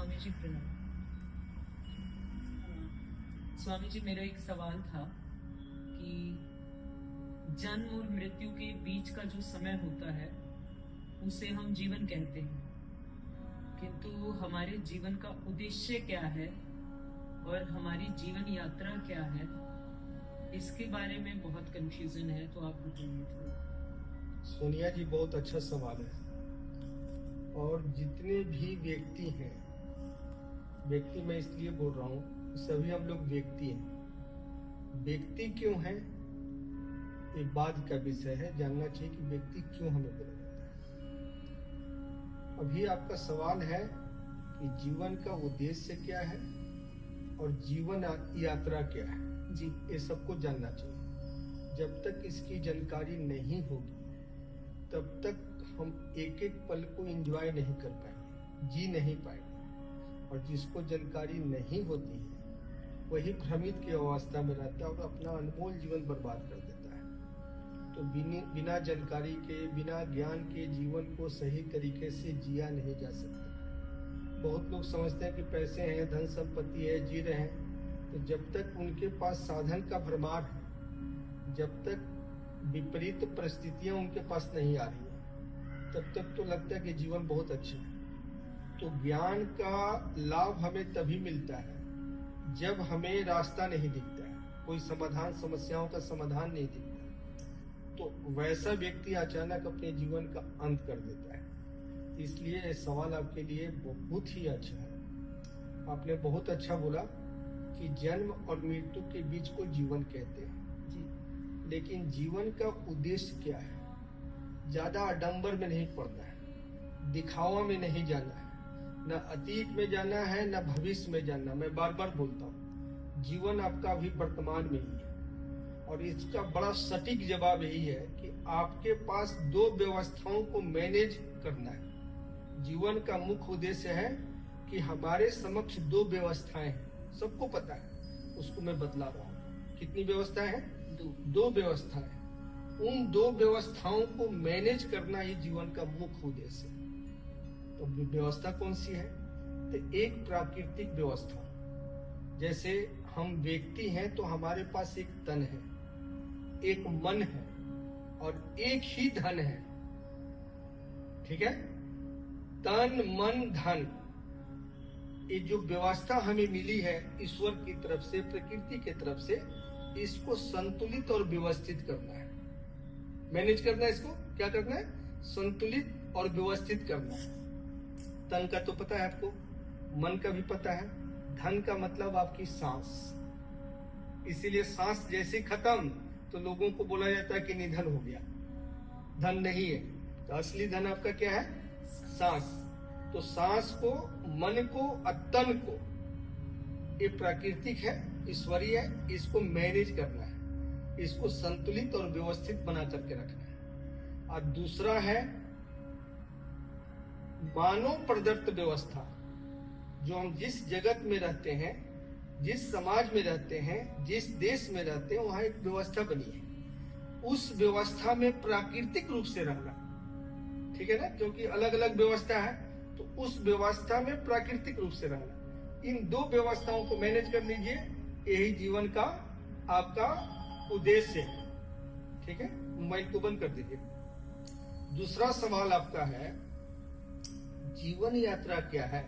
स्वामी जी प्रणाम। स्वामी जी, मेरा एक सवाल था कि जन्म और मृत्यु के बीच का जो समय होता है उसे हम जीवन कहते हैं, किंतु हमारे जीवन का उद्देश्य क्या है और हमारी जीवन यात्रा क्या है, इसके बारे में बहुत कंफ्यूजन है, तो आप बताइए थोड़ा। सोनिया जी, बहुत अच्छा सवाल है। और जितने भी व्यक्ति हैं, व्यक्ति मैं इसलिए बोल रहा हूँ, सभी हम लोग व्यक्ति हैं। व्यक्ति क्यों हैं, ये बात का विषय है। जानना चाहिए कि व्यक्ति क्यों हमें बोला जाता है। अभी आपका सवाल है कि जीवन का उद्देश्य क्या है और जीवन यात्रा क्या है जी, ये सबको जानना चाहिए। जब तक इसकी जानकारी नहीं होगी तब तक हम एक एक पल को एंजॉय नहीं कर पाएंगे, जी नहीं पाएंगे। और जिसको जानकारी नहीं होती है वही भ्रमित की अवस्था में रहता है और अपना अनमोल जीवन बर्बाद कर देता है। तो बिना जानकारी के, बिना ज्ञान के जीवन को सही तरीके से जिया नहीं जा सकता। बहुत लोग समझते हैं कि पैसे हैं, धन संपत्ति है, जी रहे हैं। तो जब तक उनके पास साधन का भरमार है, जब तक विपरीत परिस्थितियां उनके पास नहीं आ रही है, तब तक तो लगता है कि जीवन बहुत अच्छा है। तो ज्ञान का लाभ हमें तभी मिलता है जब हमें रास्ता नहीं दिखता है, कोई समाधान, समस्याओं का समाधान नहीं दिखता। तो वैसा व्यक्ति अचानक अपने जीवन का अंत कर देता है। इसलिए ये सवाल आपके लिए बहुत ही अच्छा है। आपने बहुत अच्छा बोला कि जन्म और मृत्यु के बीच को जीवन कहते हैं जी। लेकिन जीवन का उद्देश्य क्या है? ज्यादा आडंबर में नहीं पड़ना है, दिखावा में नहीं जाना है, न अतीत में जाना है न भविष्य में जाना। मैं बार बार बोलता हूँ, जीवन आपका अभी वर्तमान में ही है। और इसका बड़ा सटीक जवाब यही है कि आपके पास दो व्यवस्थाओं को मैनेज करना है। जीवन का मुख्य उद्देश्य है कि हमारे समक्ष दो व्यवस्थाएं हैं, सबको पता है, उसको मैं बतला रहा हूँ। कितनी व्यवस्थाएं हैं? दो व्यवस्थाएं। उन दो व्यवस्थाओं को मैनेज करना ही जीवन का मुख्य उद्देश्य है। तो व्यवस्था कौन सी है? तो एक प्राकृतिक व्यवस्था। जैसे हम व्यक्ति हैं तो हमारे पास एक तन है, एक मन है और एक ही धन है। ठीक है? तन, मन, धन, ये जो व्यवस्था हमें मिली है ईश्वर की तरफ से, प्रकृति की तरफ से, इसको संतुलित और व्यवस्थित करना है, मैनेज करना है। इसको क्या करना है? संतुलित और व्यवस्थित करना है। तन का तो पता है आपको, मन का भी पता है, धन का मतलब आपकी सांस। इसीलिए सांस जैसे खत्म तो लोगों को बोला जाता है कि निधन हो गया। धन नहीं है, तो असली धन आपका क्या है? सांस। तो सांस को, मन को और तन को, ये प्राकृतिक है, ईश्वरीय है, इसको मैनेज करना है, इसको संतुलित और व्यवस्थित बना करके रखना है। और दूसरा है मानव प्रदत्त व्यवस्था। जो हम जिस जगत में रहते हैं, जिस समाज में रहते हैं, जिस देश में रहते हैं, वहां एक व्यवस्था बनी है। उस व्यवस्था में प्राकृतिक रूप से रहना, ठीक है ना? क्योंकि अलग अलग व्यवस्था है, तो उस व्यवस्था में प्राकृतिक रूप से रहना। इन दो व्यवस्थाओं को मैनेज कर लीजिए, यही जीवन का आपका उद्देश्य है। ठीक है? मोबाइल को बंद कर दीजिए। दूसरा सवाल आपका है, जीवन यात्रा क्या है?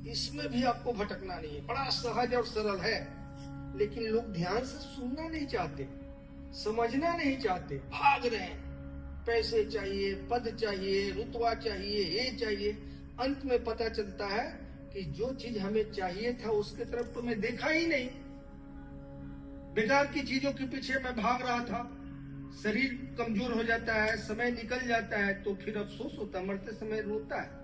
इसमें भी आपको भटकना नहीं है, बड़ा सहज और सरल है। लेकिन लोग ध्यान से सुनना नहीं चाहते, समझना नहीं चाहते, भाग रहे हैं। पैसे चाहिए, पद चाहिए, रुतबा चाहिए, ये चाहिए। अंत में पता चलता है कि जो चीज हमें चाहिए था उसके तरफ तो मैं देखा ही नहीं। बेकार की चीजों के पीछे मैं भाग रहा था। शरीर कमजोर हो जाता है, समय निकल जाता है, तो फिर अफसोस होता है, मरते समय रोता है।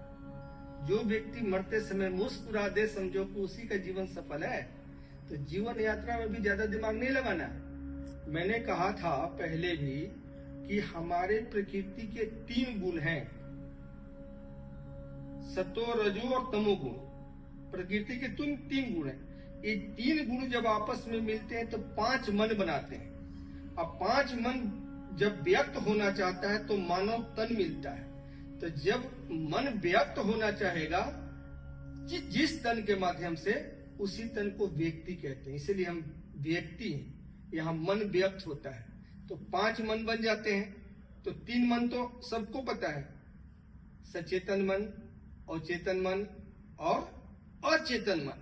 जो व्यक्ति मरते समय मुस्कुरा दे, समझो कि उसी का जीवन सफल है। तो जीवन यात्रा में भी ज्यादा दिमाग नहीं लगाना। मैंने कहा था पहले भी कि हमारे प्रकृति के 3 गुण हैं, सतो, रजो और तमोगुण। प्रकृति के 3 गुण हैं। ये 3 गुण जब आपस में मिलते हैं तो 5 मन बनाते हैं। अब 5 मन जब व्यक्त होना चाहता है तो मानव तन मिलता है। तो जब मन व्यक्त होना चाहेगा जिस तन के माध्यम से उसी तन को व्यक्ति कहते हैं, इसीलिए हम व्यक्ति हैं। यहाँ मन व्यक्त होता है तो 5 मन बन जाते हैं। तो 3 मन तो सबको पता है, सचेतन मन, अचेतन मन और अचेतन मन।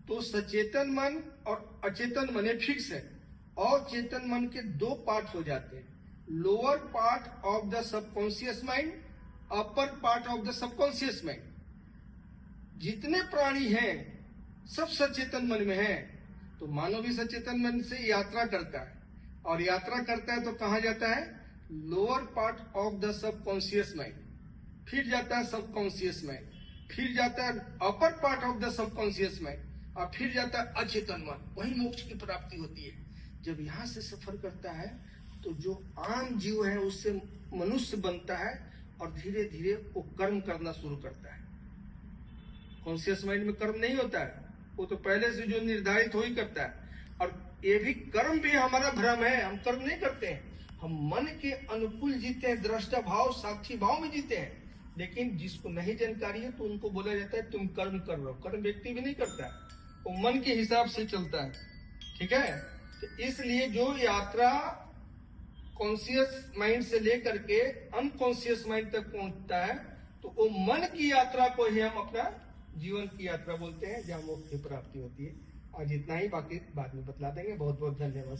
तो सचेतन मन और अचेतन मन ये फिक्स है। अचेतन मन के 2 पार्ट हो जाते हैं, lower part of the subconscious mind, upper part of the subconscious mind. जितने प्राणी हैं सब सचेतन मन में हैं। तो मानव भी सचेतन मन से यात्रा करता है, और यात्रा करता है तो कहा जाता है lower part of the subconscious mind, फिर जाता है सबकॉन्शियस माइंड, फिर जाता है upper part of the subconscious mind, और फिर जाता है अचेतन मन। वही मोक्ष की प्राप्ति होती है। जब यहाँ से सफर करता है तो जो आम जीव है उससे मनुष्य बनता है, और धीरे धीरे वो कर्म करना शुरू करता है। कॉन्शियस माइंड में कर्म नहीं होता है, वो तो पहले से जो निर्धारित हो ही करता है। और ये भी कर्म भी हमारा भ्रम है, हम कर्म नहीं करते हैं, हम मन के अनुकूल जीते हैं, दृष्टा भाव साक्षी भाव में जीते हैं। लेकिन जिसको नहीं जानकारी है तो उनको बोला जाता है तुम कर्म कर रहे हो। कर्म व्यक्ति भी नहीं करता है, वो मन के हिसाब से चलता है। ठीक है, तो इसलिए जो यात्रा कॉन्शियस माइंड से लेकर के अनकॉन्शियस माइंड तक पहुंचता है, तो वो मन की यात्रा को ही हम अपना जीवन की यात्रा बोलते हैं, जहाँ मोक्ष की प्राप्ति होती है। आज इतना ही, बाकी बाद में बतला देंगे। बहुत बहुत धन्यवाद।